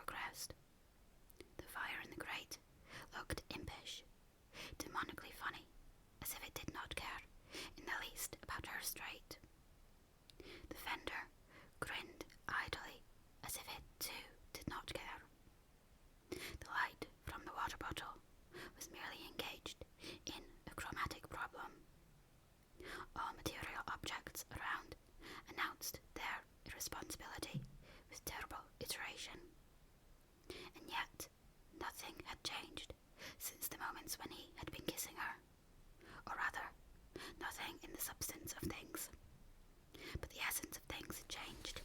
progressed. The fire in the grate looked impish, demonically funny, as if it did not care in the least about her strait. The fender grinned idly, as if it too did not care. The light from the water bottle was merely engaged in a chromatic problem. All material objects around announced their irresponsibility with terrible iteration. And yet, nothing had changed since the moments when he had been kissing her. Or rather, nothing in the substance of things. But the essence of things had changed.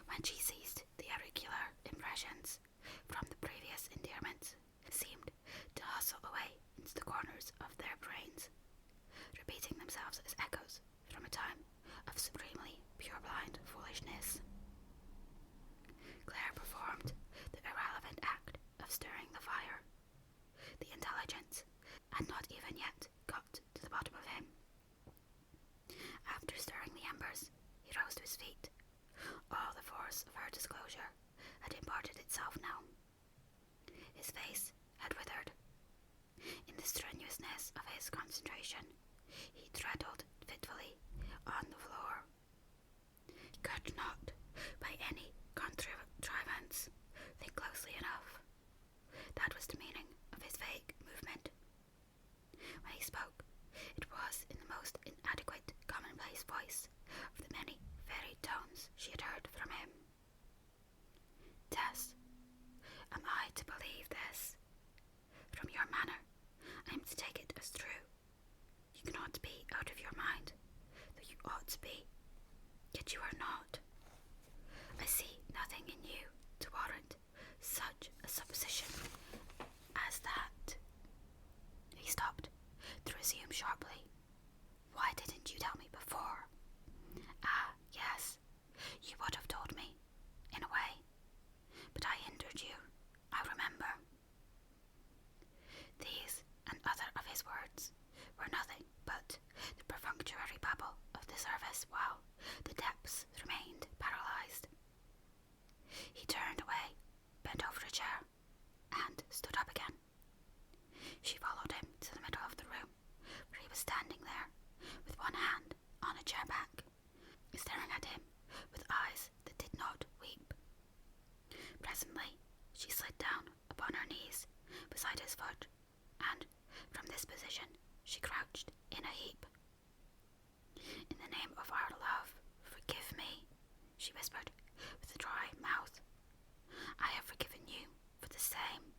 When she ceased, the irregular impressions from the previous endearments seemed to hustle away into the corners of their brains, repeating themselves as echoes from a time of supremely purblind foolishness. Claire performed the irrelevant act of stirring the fire. The intelligence had not even yet got to the bottom of him. After stirring the embers, he rose to his feet. All the force of her disclosure had imparted itself now. His face had withered. In the strenuousness of his concentration, he treadled fitfully on the floor. He could not, by any contrivance, think closely enough. That was the meaning of his vague movement. When he spoke, it was in the most inadequate, commonplace voice of the many varied tones she had heard from him. Tess, am I to believe this? From your manner, I am to take it as true. You cannot be out of your mind, though you ought to be. Yet you are not. I see nothing in you to warrant such a supposition as that. He stopped, to resume sharply. Why didn't you tell me before? Ah, yes, you would have told me, in a way. But I hindered you, I remember. These and other of his words were nothing but the perfunctory babble of the service while the depths remained paralyzed. He turned away, bent over a chair, and stood up again. She followed him to the middle of the room, where he was standing there, with one hand on a chair back, staring at him with eyes that did not weep. Presently, she slid down upon her knees beside his foot, and from this position she crouched in a heap. In the name of our love, forgive me, she whispered with a dry mouth. I have forgiven you for the same.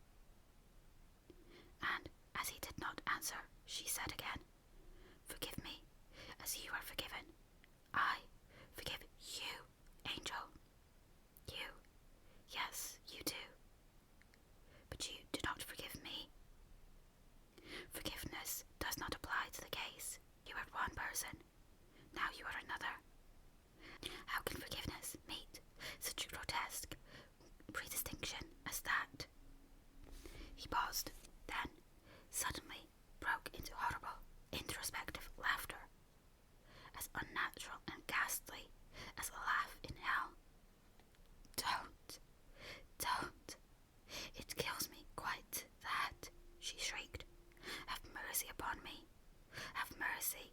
And as he did not answer, she said again, forgive me as you are forgiven. I forgive you, Angel. You, yes, you do. But you do not forgive me. Forgiveness does not apply to the case. You are one person, now you are another. How can forgiveness meet such a grotesque predistinction as that? He paused, then suddenly broke into horrible, introspective laughter, as unnatural and ghastly as a laugh in hell. Don't. It kills me quite that, she shrieked. Have mercy upon me. Have mercy.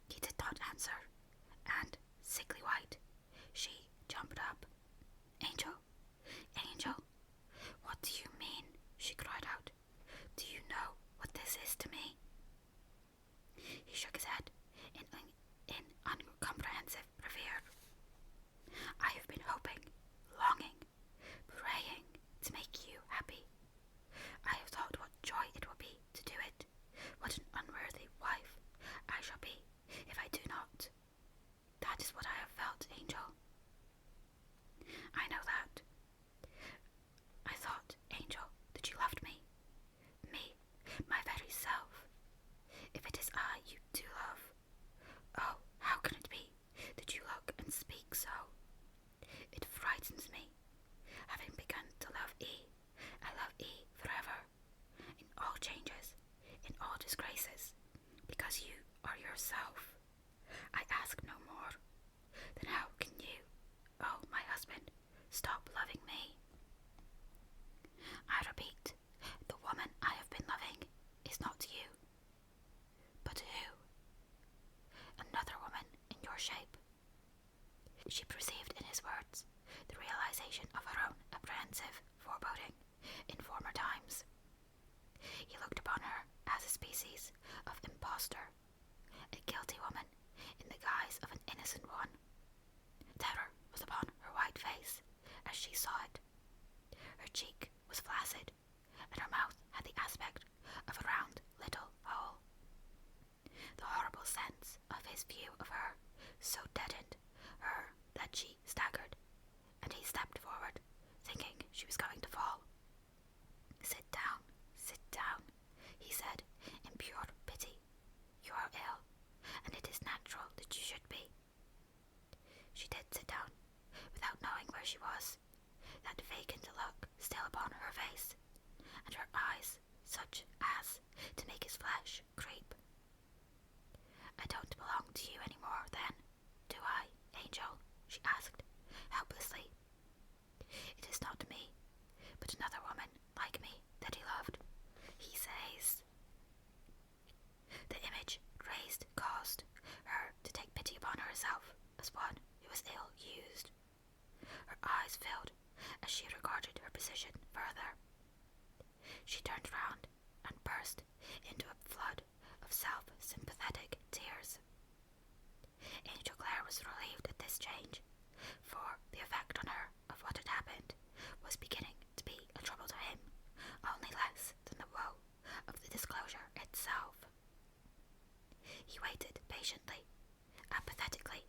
He did not answer, and, sickly white, she jumped up. Angel, what do you mean? She cried out. Do you know what this is to me? He shook his head in uncomprehensive reverie. I have been hoping, longing, praying to make you happy. I have thought what joy it will be to do it. What an unworthy wife I shall be if I do not. That is what I have felt, Angel. I know that. I thought, Angel, that you loved me. Me, my very self. If it is I you do love. Oh, how can it be that you look and speak so? It frightens me. Having begun to love E, I love E forever. In all changes, in all disgraces, because you are yourself. I ask no more. Then how can you, oh my husband, stop loving me. I repeat, the woman I have been loving is not you. But who? Another woman in your shape. She perceived in his words the realization of her own apprehensive foreboding in former times. He looked upon her as a species of impostor, a guilty woman in the guise of an innocent one. Terror was upon her white face as she saw it. Her cheek was flaccid, and her mouth had the aspect of a round little hole. The horrible sense of his view of her so deadened her that she staggered, and he stepped forward, thinking she was going to fall. Sit down, he said in pure pity. You are ill, and it is natural that you should be. She did sit down, without knowing where she was, that vacant look still upon her face, and her eyes such as to make his flesh creep. I don't belong to you any more, then, do I, Angel? She asked, helplessly. It is not me, but another woman like me that he loved, he says. The image raised caused her to take pity upon herself as one who was ill-used. Her eyes filled as she regarded her position further. She turned round and burst into a flood of self-sympathetic tears. Angel Clare was relieved at this change, for the effect on her of what had happened was beginning to be a trouble to him, only less than the woe of the disclosure itself. He waited patiently, apathetically,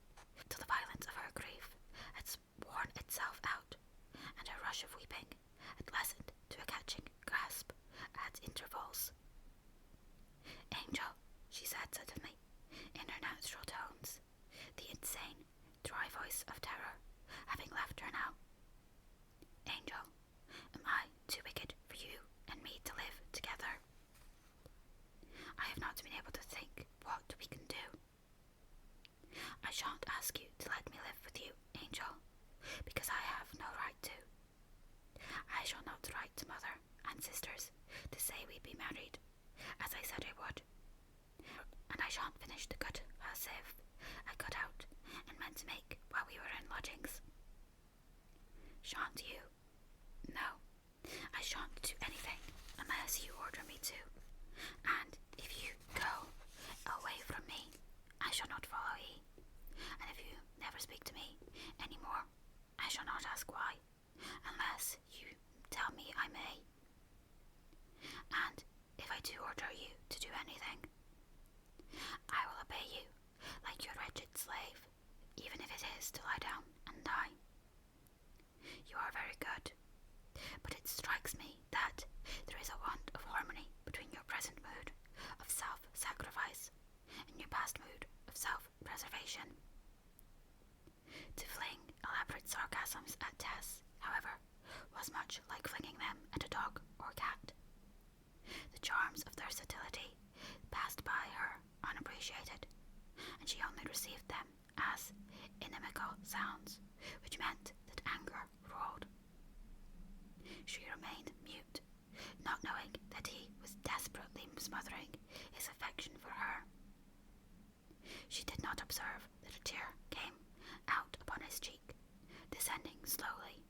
till the violence of her grief had worn itself out, and her rush of weeping had lessened to a catching grasp at intervals. Angel, she said suddenly, in her natural tones, the insane, dry voice of terror having left her now. Angel, am I too wicked for you and me to live together? I have not been able to think what we can do. I shan't ask you to let me live with you, Angel, because I have no right to. I shall not write to mother and sisters to say we be married, as I said I would. And I shan't finish the good sieve I cut out and meant to make while we were in lodgings. Shan't you? No, I shan't do anything unless you order me to. And if you go away from me, I shall not follow ye. And if you never speak to me any more, I shall not ask why, unless you tell me I may. And if I do order you to do anything, I will obey you like your wretched slave, even if it is to lie down and die. You are very good, but it strikes me that there is a want of harmony between your present mood of self-sacrifice and your past mood of self-preservation. To fling elaborate sarcasms at Tess, however, was much like flinging them at a dog or cat. The charms of their subtlety passed by her unappreciated, and she only received them as inimical sounds, which meant that anger rolled. She remained mute, not knowing that he was desperately smothering his affection for her. She did not observe that a tear came out upon his cheek, descending slowly,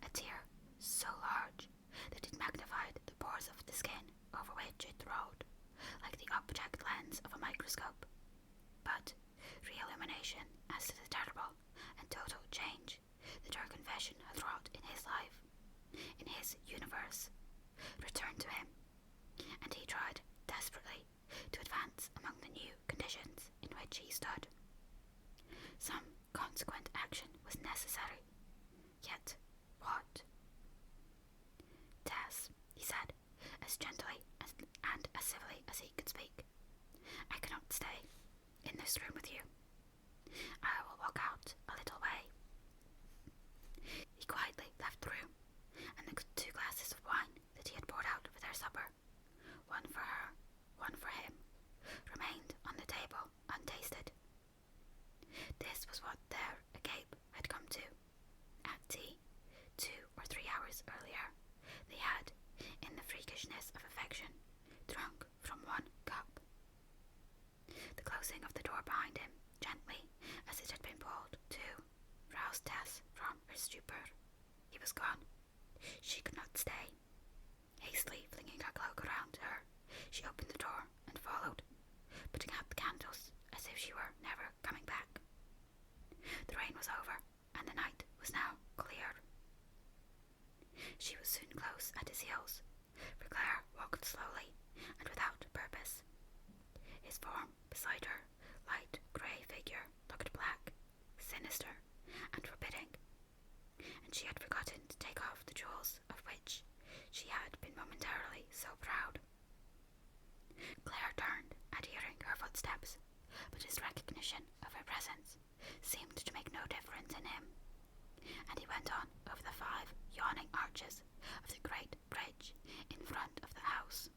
a tear so large that it magnified the pores of the skin over which it rolled, like the object lens of a microscope. But re-illumination as to the terrible and total change that her confession had wrought in his life, in his universe, returned to him, and he tried desperately to advance among the new conditions in which he stood. Some consequent action was necessary, yet what? Tess, he said, as gently and as civilly as he could speak, I cannot stay in this room with you. behind him, gently, as it had been pulled, too, roused Tess from her stupor. He was gone. She could not stay. Hastily flinging her cloak around her, she opened the door and followed, putting out the candles as if she were never coming back. The rain was over, and the night was now clear. She was soon close at his heels, for Claire walked slowly and without purpose. His form beside her light grey figure looked black, sinister, and forbidding, and she had forgotten to take off the jewels of which she had been momentarily so proud. Claire turned at hearing her footsteps, but his recognition of her presence seemed to make no difference in him, and he went on over the 5 yawning arches of the great bridge in front of the house.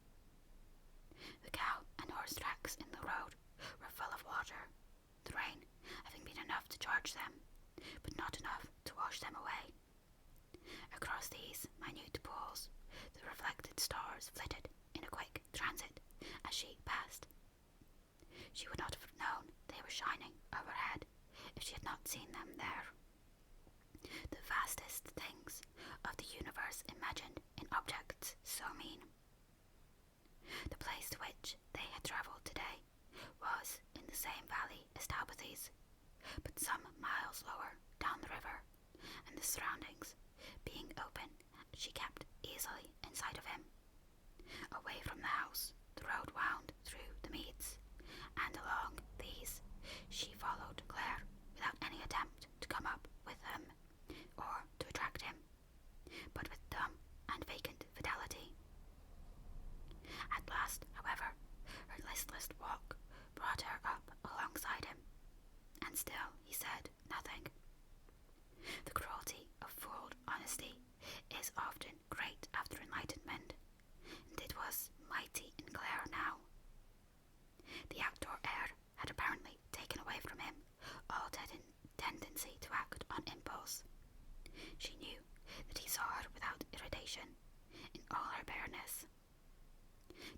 The cow and horse tracks in the road were full of water, the rain having been enough to charge them, but not enough to wash them away. Across these minute pools, the reflected stars flitted in a quick transit as she passed. She would not have known they were shining overhead if she had not seen them there. The vastest things of the universe imagined in objects so mean. The place to which they had travelled today was in the same valley as Talbothy's, but some miles lower down the river, and the surroundings being open, she kept easily in sight of him. Away from the house, the road wound through the meads, and along these she followed Claire without any attempt to come up with him or to attract him, but with dumb and vacant fidelity. At last, however, her listless walk brought her up alongside him, and still he said nothing. The cruelty of fooled honesty is often great after enlightenment, and it was mighty in Claire now. The outdoor air had apparently taken away from him all tendency to act on impulse. She knew that he saw her without irritation, in all her bareness.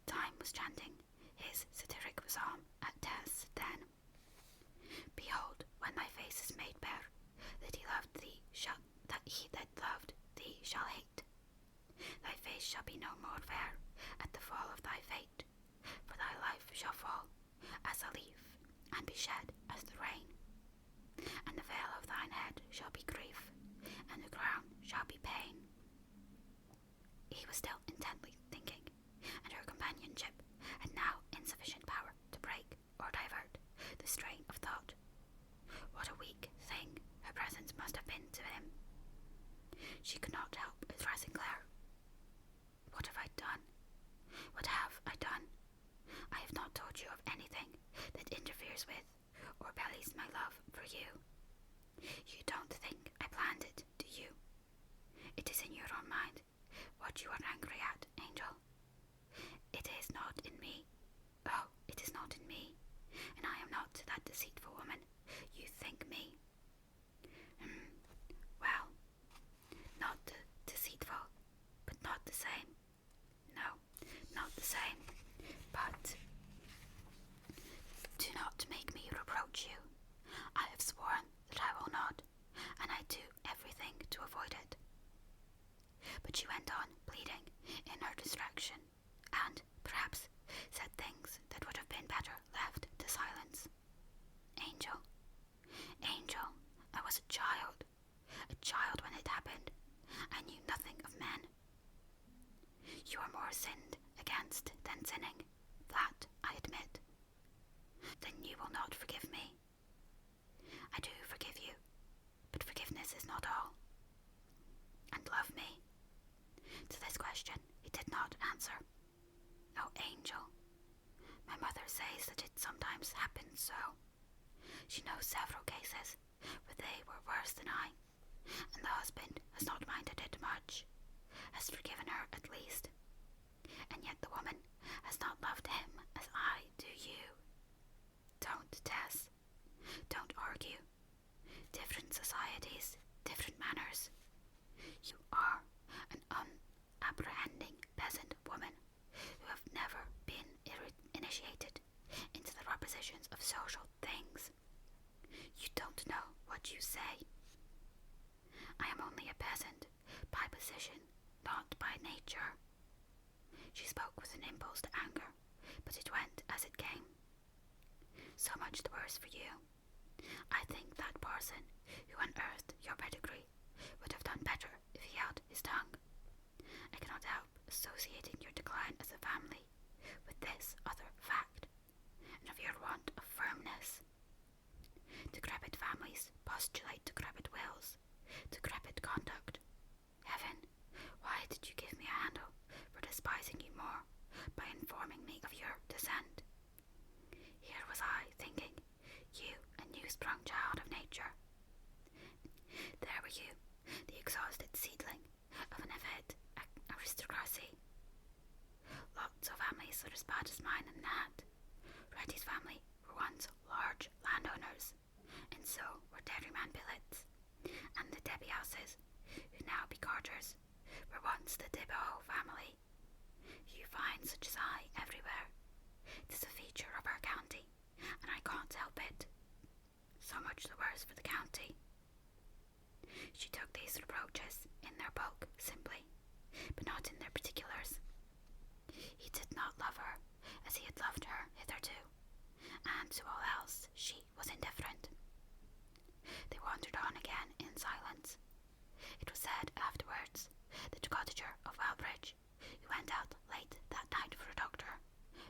Time was chanting his satiric psalm at Tess then. Behold, when thy face is made bare, that he that loved thee shall hate. Thy face shall be no more fair at the fall of thy fate, for thy life shall fall as a leaf, and be shed as the rain. And the veil of thine head shall be grief, and the crown shall be pain. He was still intently thinking, and her companionship had now insufficient power to break or divert the strain of thought. What a weak thing her presence must have been to him. She could not help addressing Claire. What have I done? What have I done? I have not told you of anything that interferes with or bellies my love for you. You don't think I planned it, do you? It is in your own mind what you are angry at, Angel. It is not in me. Oh, it is not in me, and I am not that deceitful woman you think me. Well, not deceitful, but not the same. No, not the same. But do not make me reproach you. I have sworn that I will not, and I do everything to avoid it. But she went on pleading in her distraction, and perhaps said things that would have been better left to silence. Angel, Angel, I was a child when it happened. I knew nothing of men. You are more sinned against than sinning, that I admit. Then you will not forgive me. I do forgive you, but forgiveness is not all. And love me? To this question he did not answer. Oh, Angel, my mother says that it sometimes happens so. She knows several cases where they were worse than I, and the husband has not minded it much, has forgiven her at least, and yet the woman has not loved him as I do you. Don't, Tess. Don't argue. Different societies, different manners. You are an unapprehending peasant woman who have never been initiated into the propositions of social things. say. I am only a peasant, by position, not by nature. She spoke with an impulse to anger, but it went as it came. So much the worse for you. I think that parson who unearthed your pedigree would have done better if he held his tongue. I cannot help associating your decline as a family with this other fact, and of your want of firmness. Decrepit families postulate decrepit wills, decrepit conduct. Heaven, why did you give me a handle for despising you more by informing me of your descent? Here was I thinking you a new-sprung child of nature. There were you, the exhausted seedling of an avid aristocracy. Lots of families are as bad as mine in that. Reddy's family were once large landowners, and so were dairyman billets, and the Debbie-houses, who now be carters, were once the Dibbo family. You find such as I everywhere. It is a feature of our county, and I can't help it. So much the worse for the county. She took these reproaches in their bulk simply, but not in their particulars. He did not love her as he had loved her hitherto, and to all else she was indifferent. They wandered on again in silence. It was said afterwards that a cottager of Wellbridge, who went out late that night for a doctor,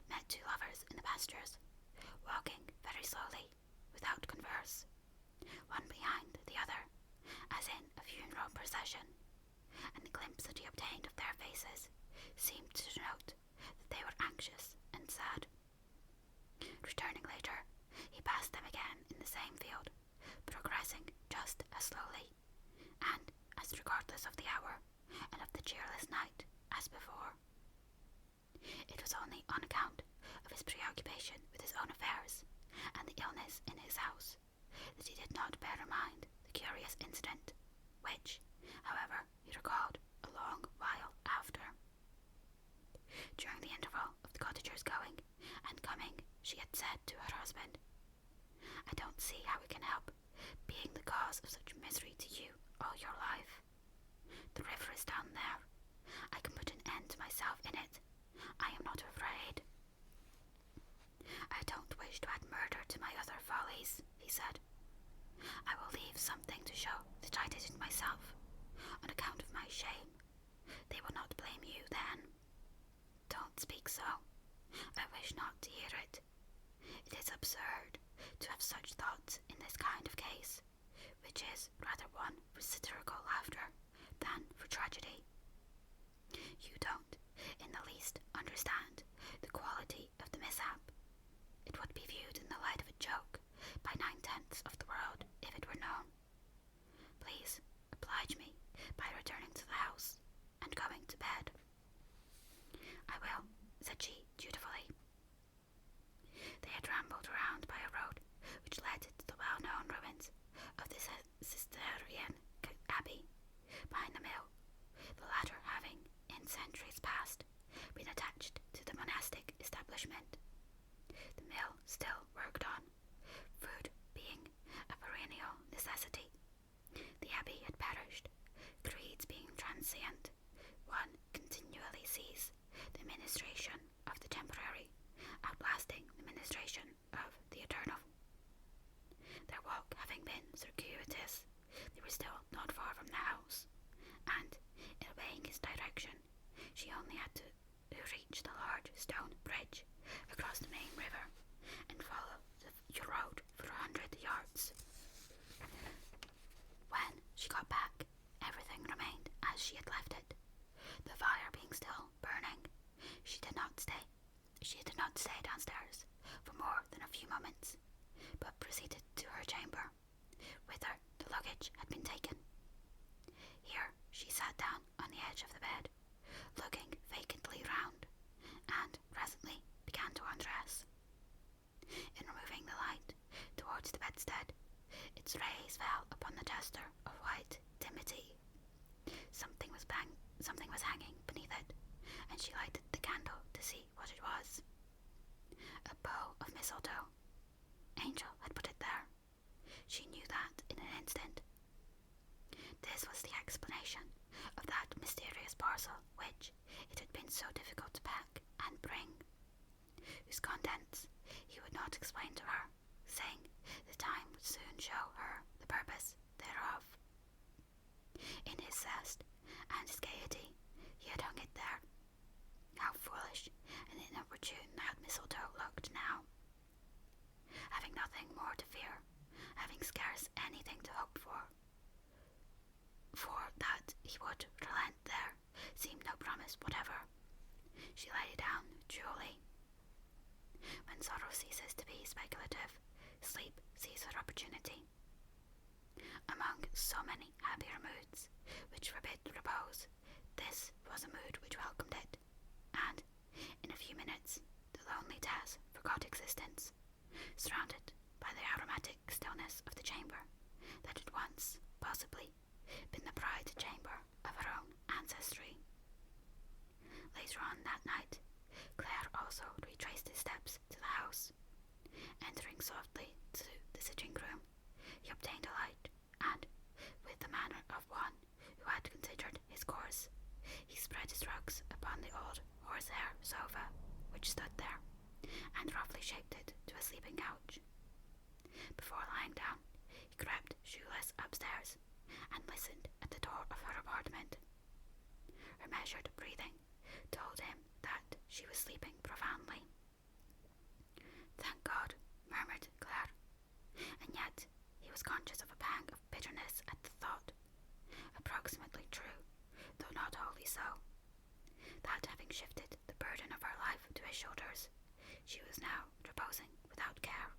met two lovers in the pastures, walking very slowly, without converse, one behind the other, as in a funeral procession, and the glimpse that he obtained of their faces seemed to denote that they were anxious and sad. Returning later, he passed them again in the same field, progressing just as slowly, and as regardless of the hour and of the cheerless night as before. It was only on account of his preoccupation with his own affairs and the illness in his house that he did not bear in mind the curious incident, which, however, he recalled a long while after. During the interval of the cottager's going and coming, she had said to her husband, I don't see how it can help being the cause of such misery to you all your life. The river is down there. I can put an end to myself in it. I am not afraid. I don't wish to add murder to my other follies, he said. I will leave something to show that I did it myself, on account of my shame. They will not blame you then. Don't speak so. I wish not to hear it. It is absurd to have such thoughts in this kind of case, which is rather one for satirical laughter than for tragedy. You don't in the least understand the quality of the mishap. It would be viewed in the light of a joke by 9/10 of the world if it were known. Please oblige me by returning to the house and going to bed. I will, said she dutifully. They had rambled around by a road which led to the well-known ruins of the Cistercian Abbey behind the mill, the latter having, in centuries past, been attached to the monastic establishment. The mill still worked on, food being a perennial necessity. The abbey had perished, creeds being transient. One continually sees the ministration of the temporary outlasting the ministration of the eternal. Their walk having been circuitous, they were still not far from the house, and, in obeying his direction, she only had to reach the large stone bridge across the main river and follow the road for 100 yards. When she got back, everything remained as she had left it, the fire being still burning. She did not stay downstairs for more than a few moments, but proceeded to her chamber, whither the luggage had been taken. Here she sat down on the edge of the bed, looking vacantly round, and presently began to undress. In removing the light towards the bedstead, its rays fell upon the tester of white dimity. Something was hanging beneath it, and she lighted the candle to see what it was. A bow of mistletoe. Angel had put it there. She knew that in an instant, seemed no promise whatever. She lay down truly. When sorrow ceases to be speculative, sleep sees her opportunity. Among so many happier moods which forbid repose, this was a mood which welcomed it, and in a few minutes the lonely Tess forgot existence, surrounded by the aromatic stillness of the chamber that had once, possibly, been the pride chamber of her own ancestry. Later on that night, Claire also retraced his steps to the house. Entering softly to the sitting room, he obtained a light, and, with the manner of one who had considered his course, he spread his rugs upon the old horsehair sofa which stood there, and roughly shaped it to a sleeping couch. Before lying down, he crept shoeless upstairs, and listened at the door of her apartment. Her measured breathing told him that she was sleeping profoundly. "Thank God," murmured Claire, and yet he was conscious of a pang of bitterness at the thought, approximately true, though not wholly so, that having shifted the burden of her life to his shoulders, she was now reposing without care.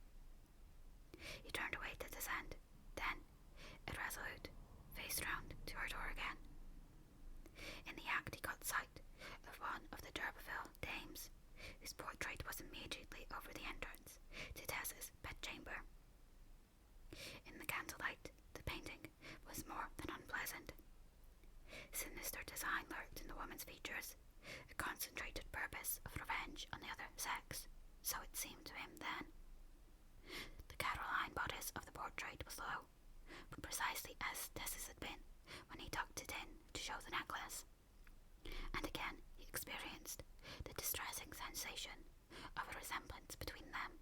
He turned away to descend, then, irresolute, faced round to her door again. In the act he caught sight of one of the d'Urberville dames, whose portrait was immediately over the entrance to Tess's bedchamber. In the candlelight, the painting was more than unpleasant. Sinister design lurked in the woman's features, a concentrated purpose of revenge on the other sex, so it seemed to him then. The Caroline bodice of the portrait was low, but precisely as Tess's had been when he tucked it in to show the necklace. And again he experienced the distressing sensation of a resemblance between them.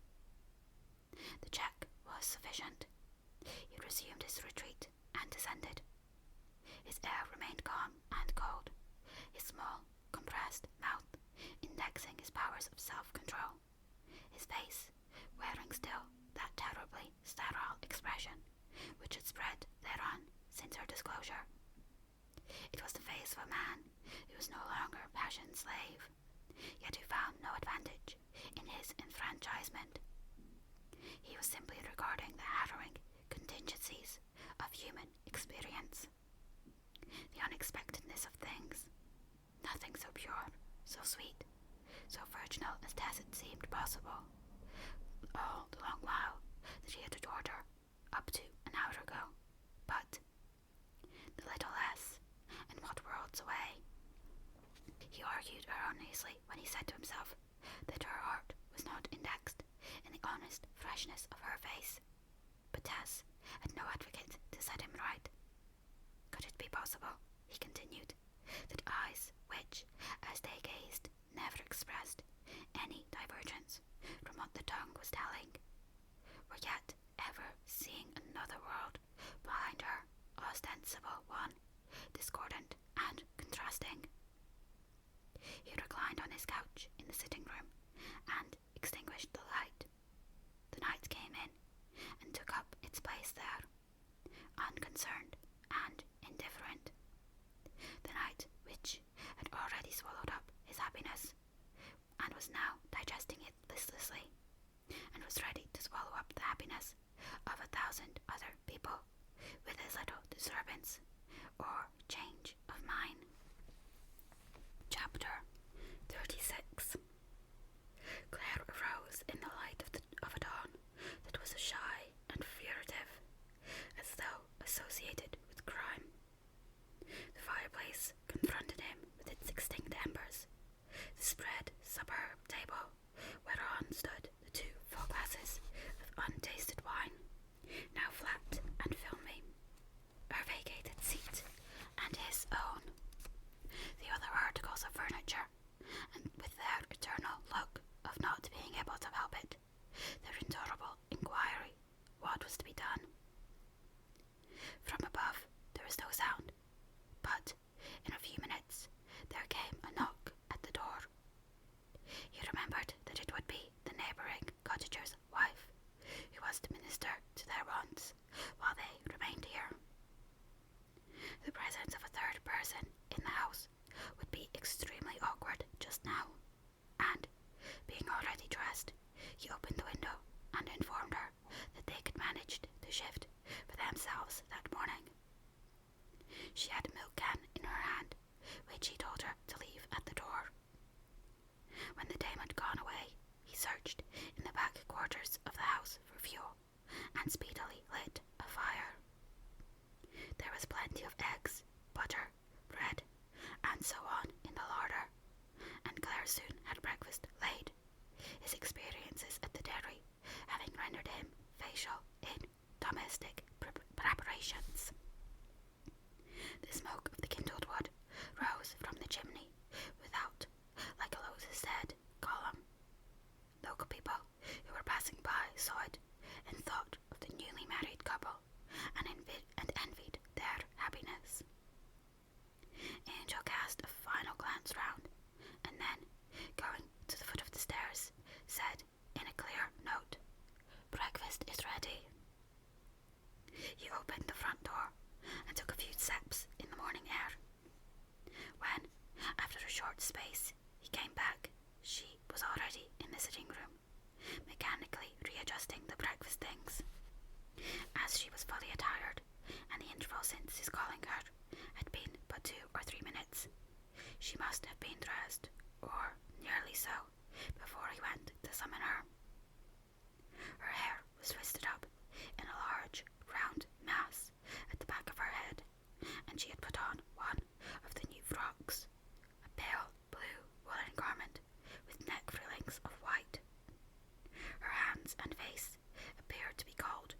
The check was sufficient. He resumed his retreat and descended. His air remained calm and cold, his small, compressed mouth indexing his powers of self-control, his face wearing still that terribly sterile expression which had spread thereon since her disclosure. It was the face of a man who was no longer passion's slave, yet who found no advantage in his enfranchisement. He was simply regarding the harrowing contingencies of human experience. The unexpectedness of things. Nothing so pure, so sweet, so virginal as Tess had seemed possible, all the long while that he had adored her, up to an hour ago. But the little less, and what worlds away. He argued erroneously when he said to himself that her heart was not indexed in the honest freshness of her face. But Tess had no advocate to set him right. Could it be possible, he continued, that eyes which, as they gazed, never expressed any divergence from what the tongue was telling, were yet ever seeing another world behind her ostensible one, discordant and contrasting? He reclined on his couch in the sitting room and extinguished the light. The night came in and took up its place there, unconcerned and indifferent. The night which had already swallowed up his happiness, and was now digesting it listlessly, and was ready to swallow up the happiness of 1,000 other people with as little disturbance or change of mind. Chapter 36. Claire arose in the light of a dawn that was shy and furtive, as though associated with crime. The fireplace confronted him with its extinct embers, the spread superb table whereon stood the 2 full glasses of untasted wine, now flat and filmy, her vacated seat, and his own. the shift for themselves that morning. She had a milk can in her hand, which he told her to leave at the door. When the dame had gone away, he searched in the back quarters of the house for fuel and speedily lit a fire. There was plenty of eggs, butter, bread, and so on in the larder, and Claire soon had breakfast laid, his experiences at the dairy having rendered him facial in domestic preparations. The smoke of the kindled wood rose from the chimney without, like a lotus's head column. Local people who were passing by saw it and thought of the newly married couple and envied their happiness. Angel cast a final glance round, and then, going to the foot of the stairs, said in a clear note, "Breakfast is ready." He opened the front door and took a few steps in the morning air. When, after a short space, he came back, she was already in the sitting room, mechanically readjusting the breakfast things. As she was fully attired, and the interval since his calling her had been but 2 or 3 minutes, she must have been dressed, or nearly so, before he went to summon her. Her hair was twisted up in a large, round mass at the back of her head, and she had put on one of the new frocks, a pale blue woolen garment with neck frillings of white. Her hands and face appeared to be cold,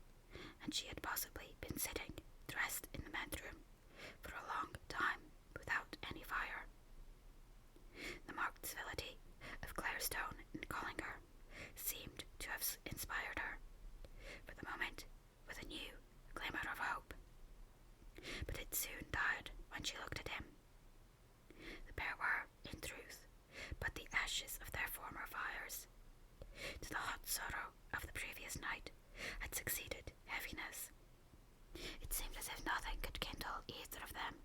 and she had possibly been sitting, dressed in the bedroom, for a long time without any fire. The marked civility of Claire's tone in calling her seemed to have inspired her, for the moment, with a new glimmer of hope. But it soon died when she looked at him. The pair were, in truth, but the ashes of their former fires. To the hot sorrow of the previous night had succeeded heaviness. It seemed as if nothing could kindle either of them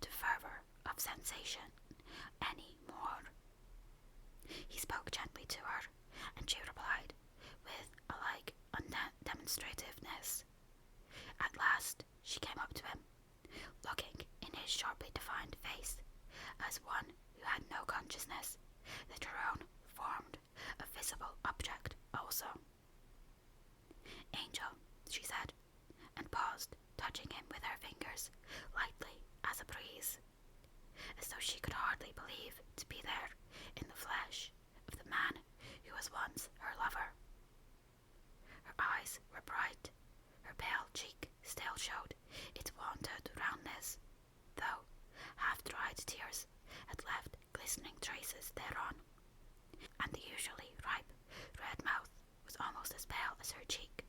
to fervour of sensation any more. He spoke gently to her, and she replied with a like undemonstrativeness. At last she came up to him, looking in his sharply defined face as one who had no consciousness that her own formed a visible object also. "Angel," she said, and paused, touching him with her fingers lightly as a breeze, as though she could hardly believe to be there in the flesh of the man who was once her lover. Her eyes were bright, her pale cheek still showed its wonted roundness, though half-dried tears had left glistening traces thereon, and the usually ripe red mouth was almost as pale as her cheek.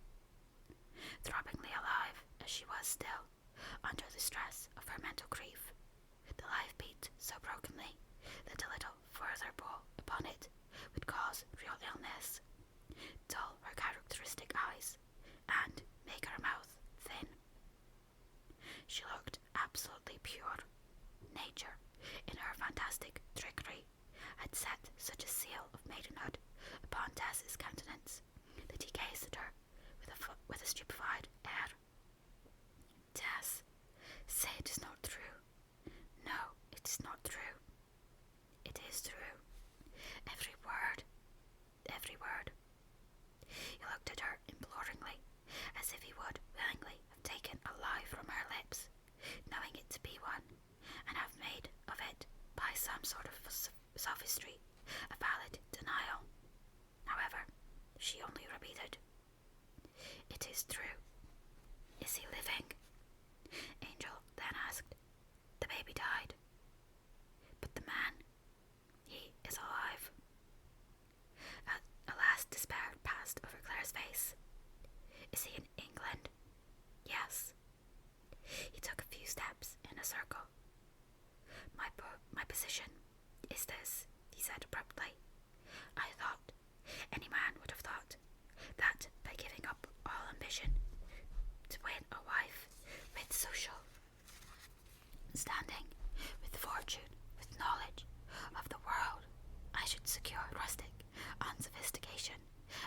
Throbbingly alive as she was still, under the stress of her mental grief, the life beat so brokenly that a little further pull upon it would cause real illness, dull her characteristic eyes, and make her mouth thin. She looked absolutely pure. Nature, in her fantastic trickery, had set such a seal of maidenhood upon Tess's countenance that he gazed at her with a stupefied air. "Tess, say it is not true." "No, it is not true." "It is true. Every word, every word." He looked at her imploringly, as if he would willingly have taken a lie from her lips, knowing it to be one, and have made of it, by some sort of sophistry, a valid denial. However, she only repeated, "It is true. Is he living?" Angel then asked. "The baby died." "But the man, he is alive." A last despair passed over Claire's face. "Is he in England?" "Yes." He took a few steps in a circle. My position is this," he said abruptly. "I thought, any man would have thought, that by giving up all ambition to win a wife with social standing, with fortune, with knowledge of the world, I should secure rustic unsophistication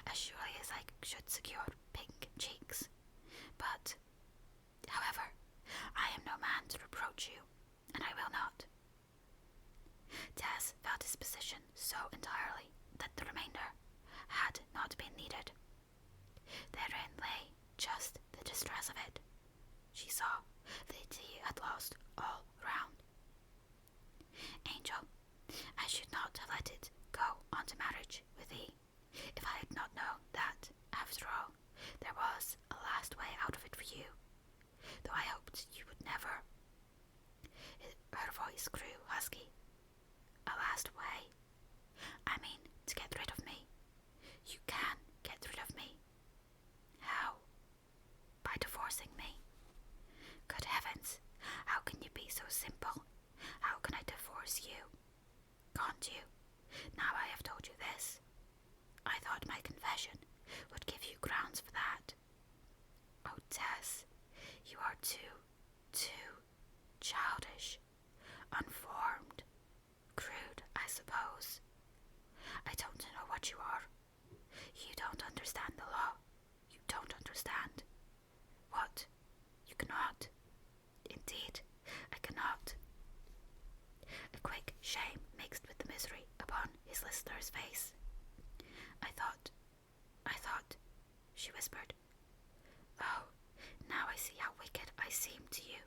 as surely as I should secure pink cheeks. But husky. "A last way? I mean, to get rid of me. You can get rid of me." "How?" "By divorcing me." "Good heavens, how can you be so simple? How can I divorce you?" "Can't you? Now I have told you this. I thought my confession would give you grounds for that." "Oh, Tess, you are too childish, unformed, crude, I suppose. I don't know what you are. You don't understand the law. You don't understand." "What? You cannot?" "Indeed, I cannot." A quick shame mixed with the misery upon his listener's face. I thought, she whispered. "Oh, now I see how wicked I seem to you.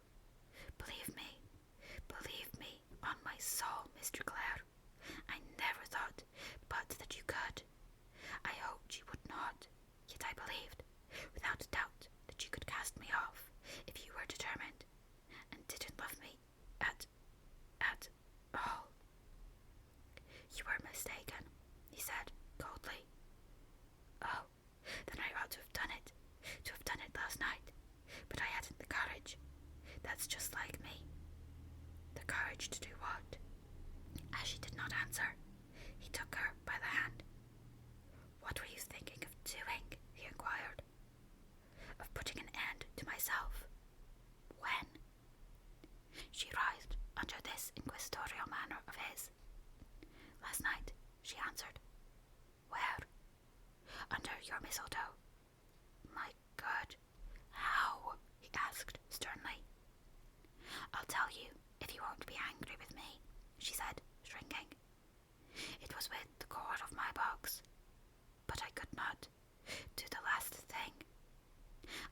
Believe me, on my soul, Mr. Clare, I never thought but that you could. I hoped you would not, yet I believed, without a doubt, that you could cast me off if you were determined, and didn't love me at all." "You were mistaken," he said coldly. "Oh, then I ought to have done it last night, but I hadn't the courage. That's just like me." "The courage to do what?" As she did not answer, he took her by the hand. "What were you thinking of doing?" he inquired. "Of putting an end to myself." "When?" She writhed under this inquisitorial manner of his. "Last night," she answered. "Where?" "Under your mistletoe." "My God, how?" he asked sternly. "I'll tell you if you won't be angry with me," she said, shrinking. "It was with the cord of my box, but I could not do the last thing.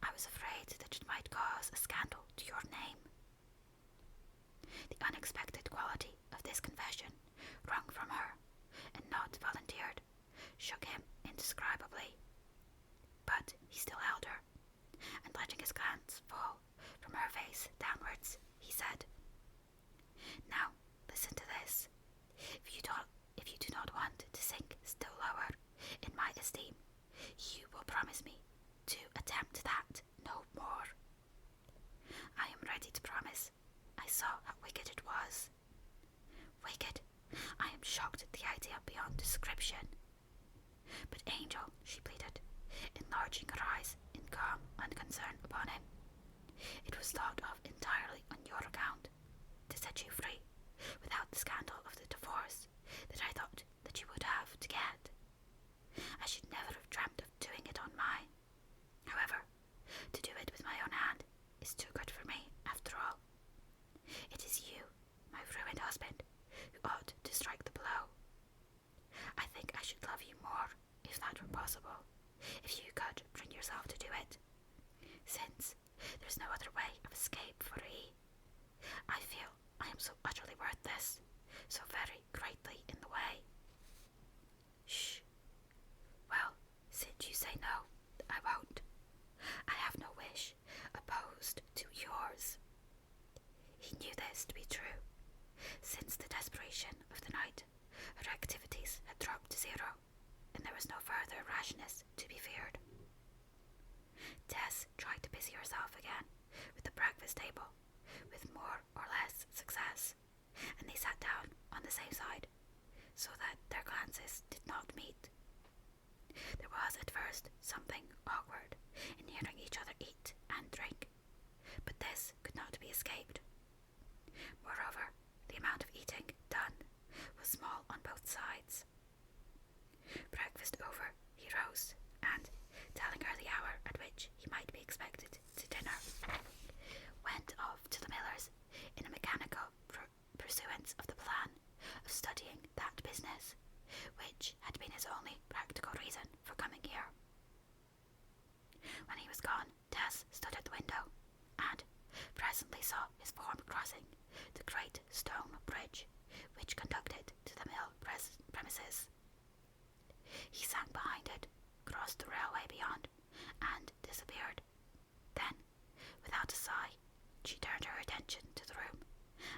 I was afraid that it might cause a scandal to your name." The unexpected quality of this confession, wrung from her, and not volunteered, shook him indescribably. But he still held her, and letting his glance fall from her face downwards, he said, "Now listen to this. If you do not want to sink still lower in my esteem, you will promise me to attempt that no more." "I am ready to promise. I saw how wicked it was." "Wicked? I am shocked at the idea beyond description." "But Angel," she pleaded, enlarging her eyes in calm unconcern upon him, "it was thought of entirely on your account, to set you free, without the scandal of the divorce that I thought that you would have to get. I should never have dreamt of doing it on mine. However, to do it with my own hand is too good for me, after all. It is you, my ruined husband, who ought to strike the blow. I think I should love you more, if that were possible, if you could bring yourself to do it. Since there's no other way of escape for me, I feel I am so utterly worthless, so very greatly in the way." "Shh. Well, since you say no, I won't. I have no wish opposed to yours." He knew this to be true. Since the desperation of the night, her activities had dropped to zero, and there was no further rashness to be feared. Tess tried to busy herself again with the breakfast table, with more or less success, and they sat down on the same side, so that their glances did not meet. There was at first something awkward in hearing each other eat and drink, but this could not be escaped. Moreover, the amount of eating done was small on both sides. Breakfast over, he rose, and, telling her the hour at which he might be expected to dinner, went off to the miller's in a mechanical pursuance of the plan of studying that business, which had been his only practical reason for coming here. When he was gone, Tess stood at the window, and presently saw his form crossing the great stone bridge which conducted to the mill premises. He sank behind it, crossed the railway beyond, and disappeared. Then, without a sigh, she turned her attention to the room,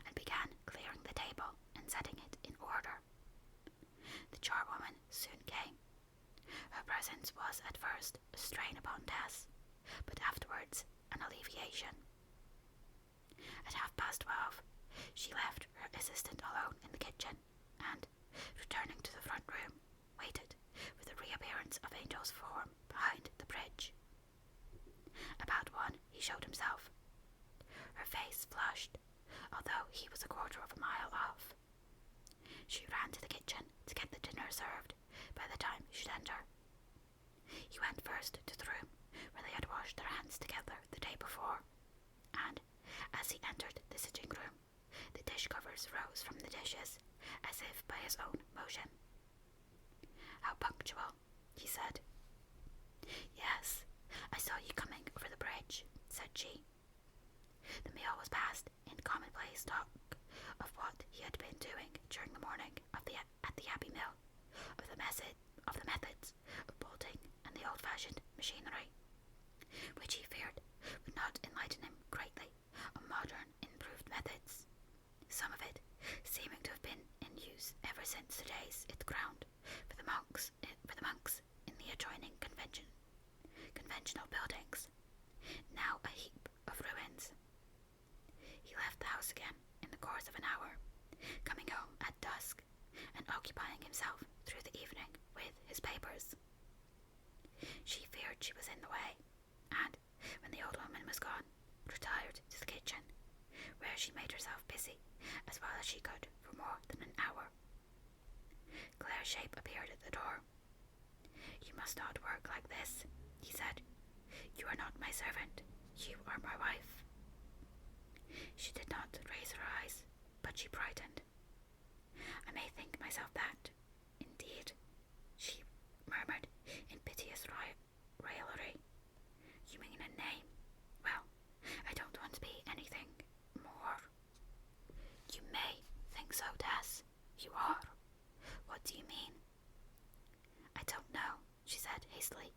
and began clearing the table presence was at first a strain upon Tess, but afterwards an alleviation. At 12:30, she left her assistant alone in the kitchen and, returning to the front room, waited for the reappearance of Angel's form behind the bridge. About 1, he showed himself. Her face flushed, although he was a quarter of a mile off. She ran to the kitchen to get the dinner served by the time she'd enter. He went first to the room where they had washed their hands together the day before, and as he entered the sitting room, the dish covers rose from the dishes, as if by his own motion. "How punctual," he said. "Yes, I saw you coming over the bridge," said she. The meal was passed in commonplace talk of what he had been doing during the morning at the Abbey Mill, of the methods of bolting and the old-fashioned machinery, which he feared would not enlighten him greatly on modern improved methods, some of it seeming to have been in use ever since the days it ground for the monks in the adjoining conventional buildings, now a heap of ruins. He left the house again in the course of an hour, coming home at dusk and occupying himself through the evening with his papers. She feared she was in the way, and, when the old woman was gone, retired to the kitchen, where she made herself busy as well as she could for more than an hour. Claire's shape appeared at the door. "You must not work like this," he said. "You are not my servant. You are my wife." She did not raise her eyes, but she brightened. "I may think myself that, indeed," she murmured in piteous raillery. "You mean a name? Well, I don't want to be anything more." "You may think so, Tess. You are. What do you mean?" "I don't know," she said hastily,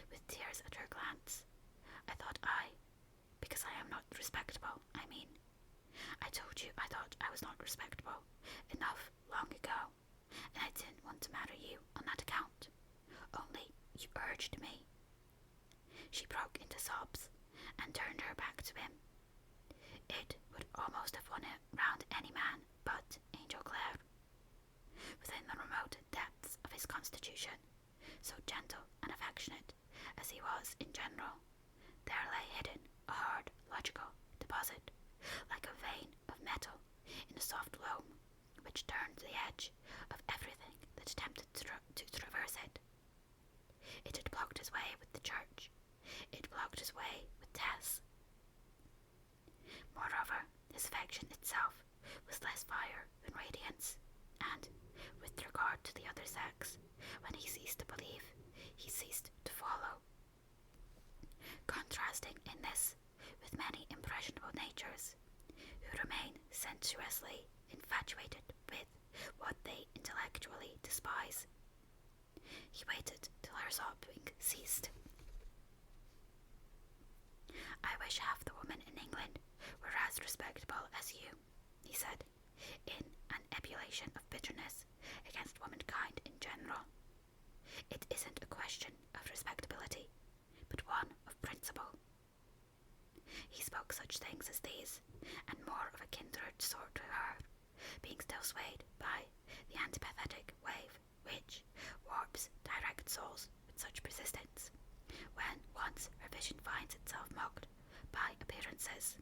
with tears at her glance. Because I am not respectable, I mean. I told you I thought I was not respectable enough long ago, and I didn't want to marry you on that account. Only you urged me." She broke into sobs and turned her back to him. It would almost have won it round any man but Angel Clare. Within the remote depths of his constitution, so gentle and affectionate as he was in general, there lay hidden a hard, logical deposit, like a vein of metal in a soft loam, which turned the edge of everything that attempted to traverse it. It had blocked his way with the church. It blocked his way with Tess. Moreover, his affection itself was less fire than radiance, and, with regard to the other sex, when he ceased to believe, he ceased to follow. Contrasting in this with many impressionable natures, who remain sensuously infatuated with what they intellectually despise. He waited till her sobbing ceased. "I wish half the women in England were as respectable as you," he said, in an ebullition of bitterness against womankind in general. "It isn't a question of respectability, but one of principle." He spoke such things as these, and more of a kindred sort to her, being still swayed by the antipathetic wave which warps direct souls with such persistence, when once her vision finds itself mocked by appearances.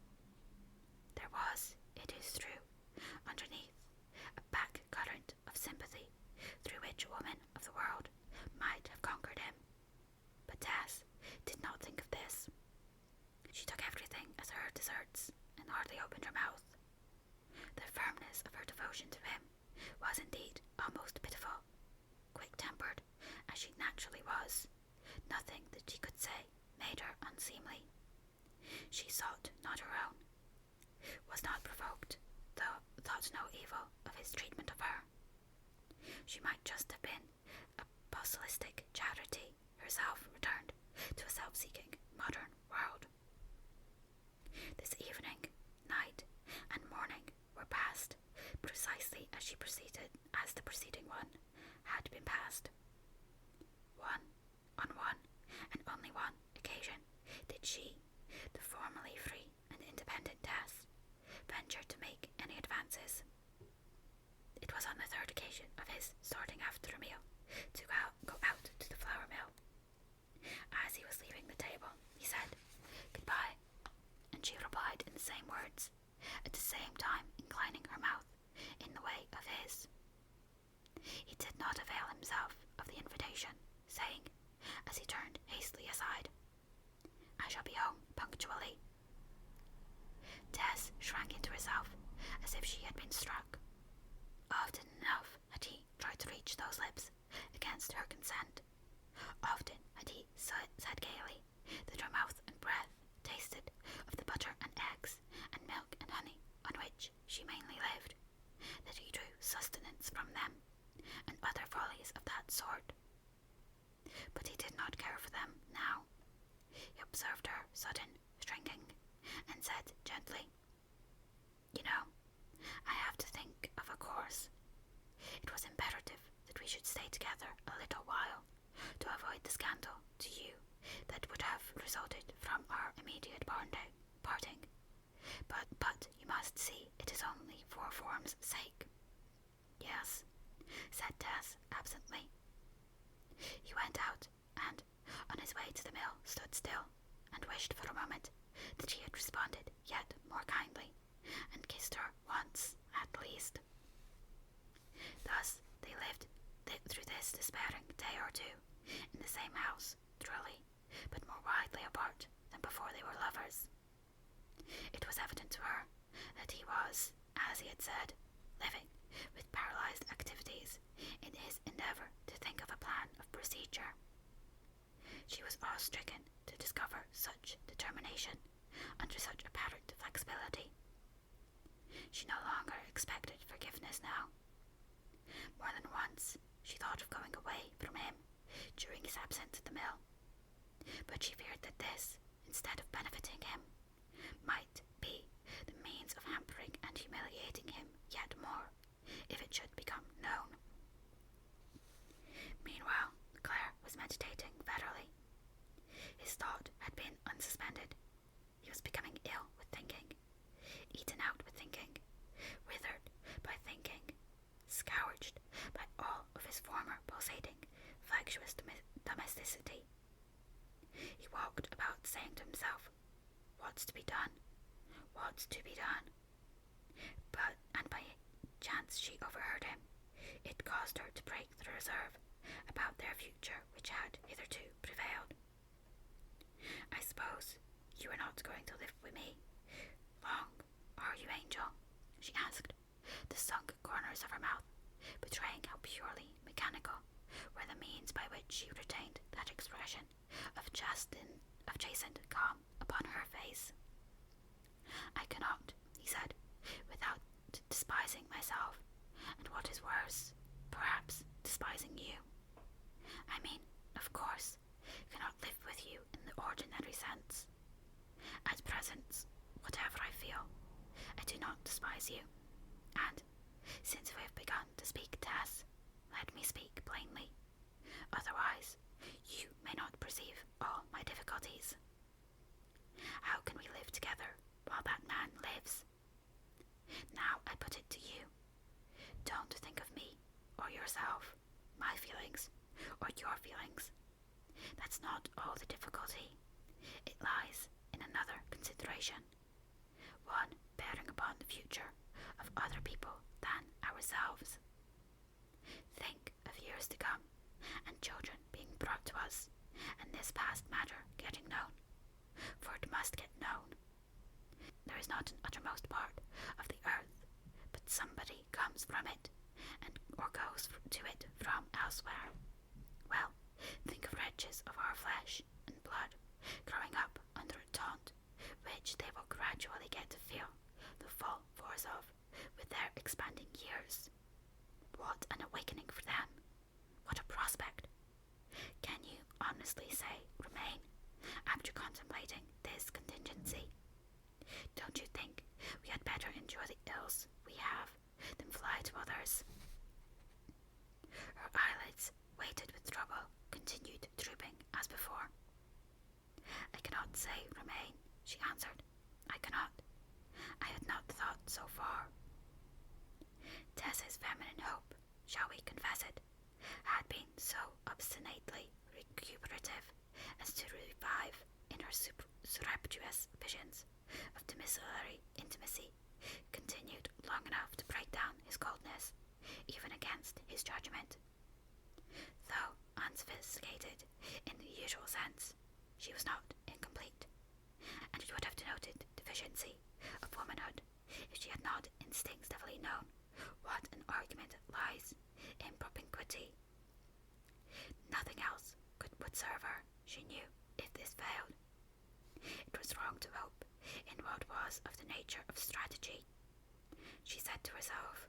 There was, it is true, underneath, a back current of sympathy through which a woman of the world might have conquered him. But Tess did not think of this. She took everything as her deserts and hardly opened her mouth. The firmness of her devotion to him was indeed almost pitiful. Quick-tempered as she naturally was, nothing that she could say made her unseemly. She sought not her own, was not provoked, though thought no evil of his treatment of her. She might just have been a positivistic charity herself returned to a self-seeking modern world. This evening, night, and morning were passed precisely as the preceding one had been passed. One on advances. It was on the third occasion of his starting after a meal to go out to the flour mill. As he was leaving the table, he said, "Goodbye," and she replied in the same words, at the same time inclining her mouth in the way of his. He did not avail himself of the invitation, saying, as he turned hastily aside, "I shall be home punctually." Tess shrank into herself as if she had been struck. Often enough had he tried to reach those lips against her consent. Often had he said gaily that her mouth and breath tasted of the butter and eggs and milk and honey on which she mainly lived, that he drew sustenance from them, and other follies of that sort. But he did not care for them now. He observed her sudden shrinking, and said gently, "You know, I have to think of a course. It was imperative that we should stay together a little while, to avoid the scandal to you that would have resulted from our immediate parting. But you must see it is only for form's sake." "Yes," said Tess absently. He went out, and on his way to the mill stood still, and wished for a moment that he had responded yet more kindly, and kissed her once at least. Thus they lived through this despairing day or two, in the same house, truly, but more widely apart than before they were lovers. It was evident to her that he was, as he had said, living with paralyzed activities in his endeavour to think of a plan of procedure. She was awe-stricken to discover such determination under such apparent flexibility. She no longer expected forgiveness now. More than once she thought of going away from him during his absence at the mill, but she feared that this, instead of benefiting him, might be the means of hampering and humiliating him yet more, if it should become known. Meanwhile, Claire was meditating bitterly. His thought had been unsuspended. He was becoming ill with thinking, eaten out with thinking, withered by thinking, scourged by all of his former pulsating, flexuous domesticity. He walked about saying to himself, "What's to be done? What's to be done?" And by chance she overheard him. It caused her to break the reserve about their future which had hitherto prevailed. "I suppose you are not going to live with me long, are you, Angel?" she asked, the sunk corners of her mouth betraying how purely mechanical were the means by which she retained that expression of chastened calm upon her face. "I cannot," he said, "without despising myself, and what is worse, perhaps despising you. I mean, of course, cannot live with you in the ordinary sense. At present, whatever I feel, I do not despise you, and, since we have begun to speak, Tess, let me speak plainly. Otherwise, you may not perceive all my difficulties. How can we live together while that man lives? Now I put it to you. Don't think of me, or yourself, my feelings, or your feelings. That's not all the difficulty. It lies in another consideration, one bearing upon the future of other people than ourselves. Think of years to come, and children being brought to us, and this past matter getting known, for it must get known. There is not an uttermost part of the earth, but somebody comes from it, or goes to it from elsewhere. Well, think of wretches of our flesh and blood growing up under a taunt, which they will gradually get to feel the full force of with their expanding years. What an awakening for them! What a prospect! Can you honestly say, remain, after contemplating this contingency? Don't you think we had better endure the ills we have than fly to others? Her eyelids, weighted with trouble, continued drooping as before. "I cannot say remain," she answered. "I cannot. I had not thought so far. shall we confess it, had been so obstinately recuperative as to revive in her surreptitious visions of domiciliary intimacy, continued long enough to break down his coldness, even against his judgment. Though unsophisticated in the usual sense, she was not incomplete, and it would have denoted deficiency of womanhood if she had not instinctively known what an argument lies in propinquity. Nothing else would serve her, she knew, if this failed. It was wrong to hope in what was of the nature of strategy, she said to herself.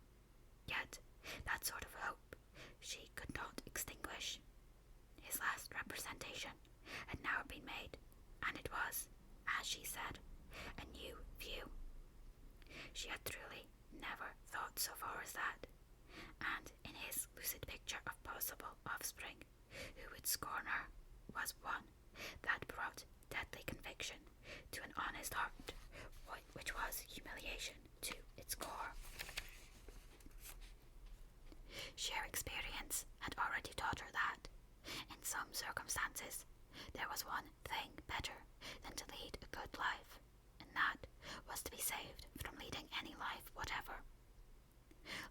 Yet that sort of hope she could not extinguish. His last representation had now been made, and it was, as she said, a new view. She had truly never thought so far as that, and in his lucid picture of possible offspring who would scorn her was one that brought deadly conviction to an honest heart, which was humiliation to its core. Sheer experience had already taught her that, in some circumstances, there was one thing better than to lead a good life, and that was to be saved from leading any life whatever.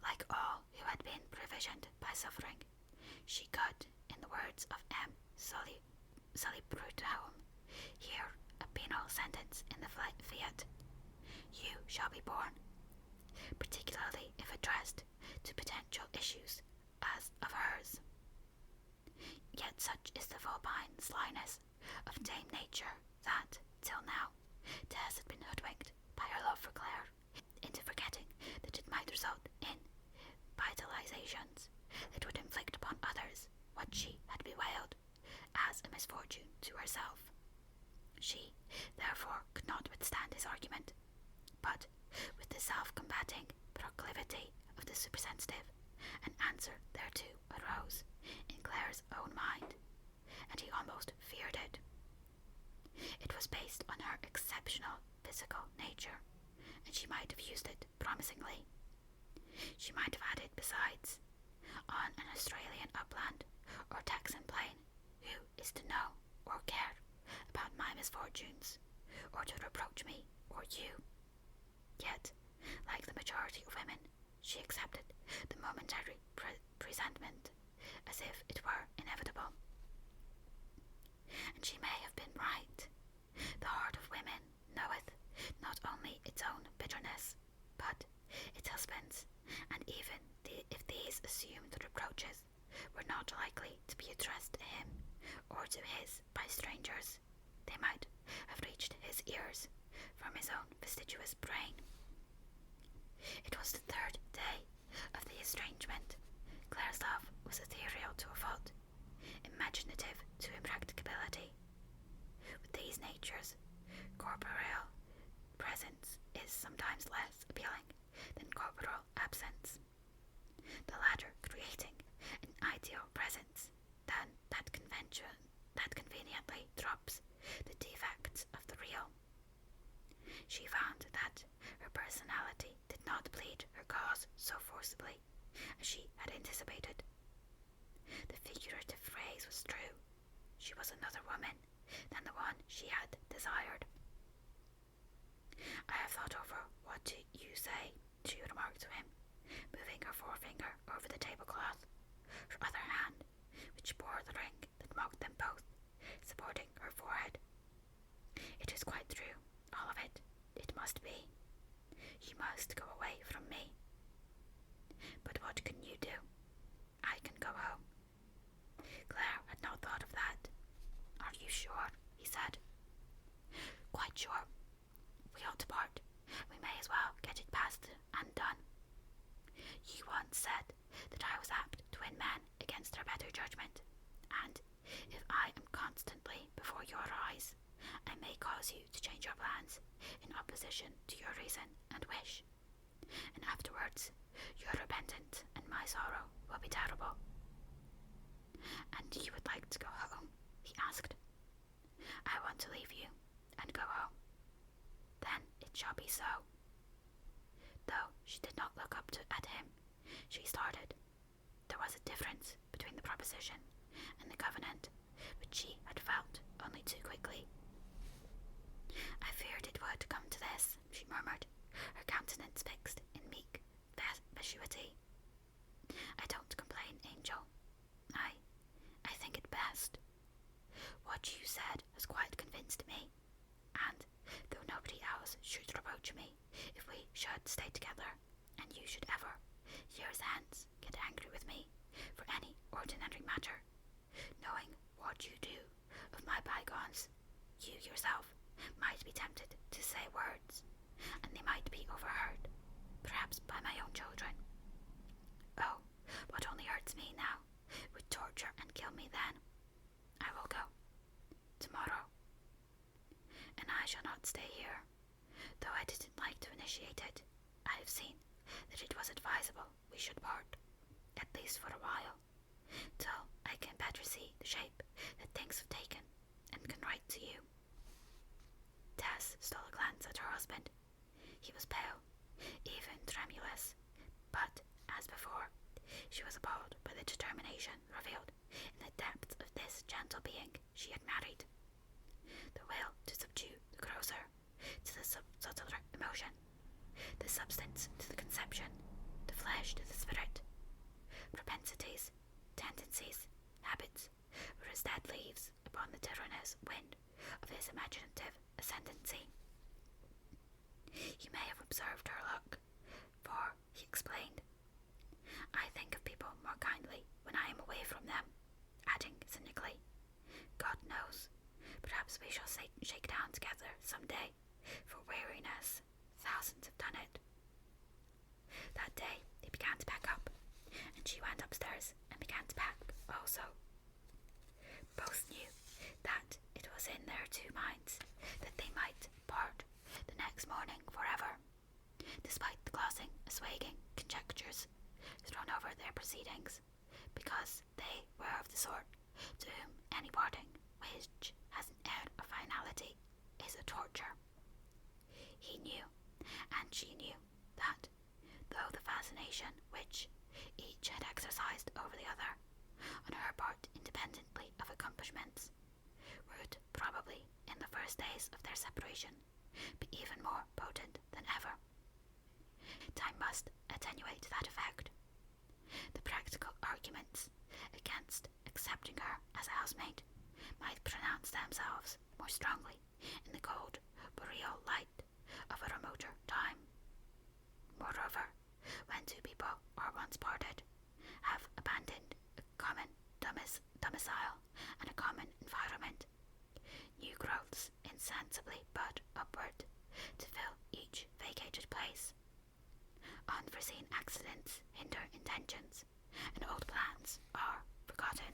Like all who had been provisioned by suffering, she could, in the words of M. Sully Brutholm, hear a penal sentence in the fiat, "You shall be born," particularly if addressed to potential issues as of hers. Yet such is the vulpine slyness of Dame Nature that, till now, Tess had been hoodwinked by her love for Claire into forgetting that it might result in vitalizations that would inflict upon others what she had bewailed as a misfortune to herself. She, therefore, could not withstand his argument, but, with the self-combating proclivity of the supersensitive, an answer thereto arose in Claire's own mind, and he almost feared it. It was based on her exceptional physical nature, and she might have used it promisingly. She might have added besides, on an Australian upland or Texan plain, who is to know or care about my misfortunes, or to reproach me or you? Yet, like the majority of women, she accepted the momentary presentment as if it were inevitable. And she may have been right. The heart of women knoweth not only its own bitterness, but its husband's, and even if these assumed reproaches were not likely to be addressed to him or to his by strangers, they might have reached his ears from his own fastidious brain. It was the third day of the estrangement. Claire's love was ethereal to a fault, imaginative to impracticability. With these natures, corporeal presence is sometimes less appealing than corporal absence, the latter creating an ideal presence than that conveniently drops the defects of the real. She found that her personality did not plead her cause so forcibly as she had anticipated. The figurative phrase was true. She was another woman than the one she had desired. "I have thought over what you say," she remarked to him, moving her forefinger over the tablecloth, her other hand, which bore the ring that mocked them both, supporting her forehead. "It is quite true, all of it. It must be. You must go away from me. But what can you do? I can go home." Claire had not thought of that. "Are you sure?" he said. "Quite sure. We ought to part. We may as well get it past and done. You once said that I was apt to win men against their better judgment, and if I am constantly before your eyes, I may cause you to change your plans in opposition to your reason and wish, and afterwards your repentance and my sorrow will be terrible." "And you would like to go home?" he asked. "I want to leave you and go home." "Then it shall be so." Though she did not look up at him, she started. decision and the covenant, which she had felt only too quickly. I feared it would come to this, she murmured, her countenance fixed in meek vacuity. I don't complain, Angel. I think it best. What you said has quite convinced me, and though nobody else should reproach me if we should stay together, and you should ever, years hence, get angry with me for any ordinary matter, knowing what you do of my bygones, you yourself might be tempted to say words, and they might be overheard, perhaps by my own children. Oh, what only hurts me now would torture and kill me then. I will go. Tomorrow. And I shall not stay here, though I didn't like to initiate it. I have seen that it was advisable we should part, at least for a while, till I can better see the shape that things have taken, and can write to you. Tess stole a glance at her husband. He was pale, even tremulous, but, as before, she was appalled by the determination revealed in the depths of this gentle being she had married. The will to subdue the grosser to the subtler emotion, the substance to the conception, the flesh to the spirit. Propensities, tendencies, habits were as dead leaves upon the tyrannous wind of his imaginative ascendancy. You may have observed her look, for, he explained, I think of people more kindly when I am away from them, adding cynically, God knows, perhaps we shall shake down together some day, for weariness, thousands have done it. That day they began to pack up, and she went upstairs and began to pack also. Both knew that it was in their two minds that they might part the next morning forever, despite the glossing, assuaging conjectures thrown over their proceedings, because they were of the sort to whom any parting which has an air of finality is a torture. He knew, and she knew, that, though the fascination which each had exercised over the other, on her part independently of accomplishments, would probably, in the first days of their separation, be even more potent than ever. Time must attenuate that effect. The practical arguments against accepting her as a housemaid might pronounce themselves more strongly in the cold, boreal light of a remoter time. Moreover, when two people are once parted, have abandoned a common domicile and a common environment, new growths insensibly bud upward to fill each vacated place. Unforeseen accidents hinder intentions, and old plans are forgotten.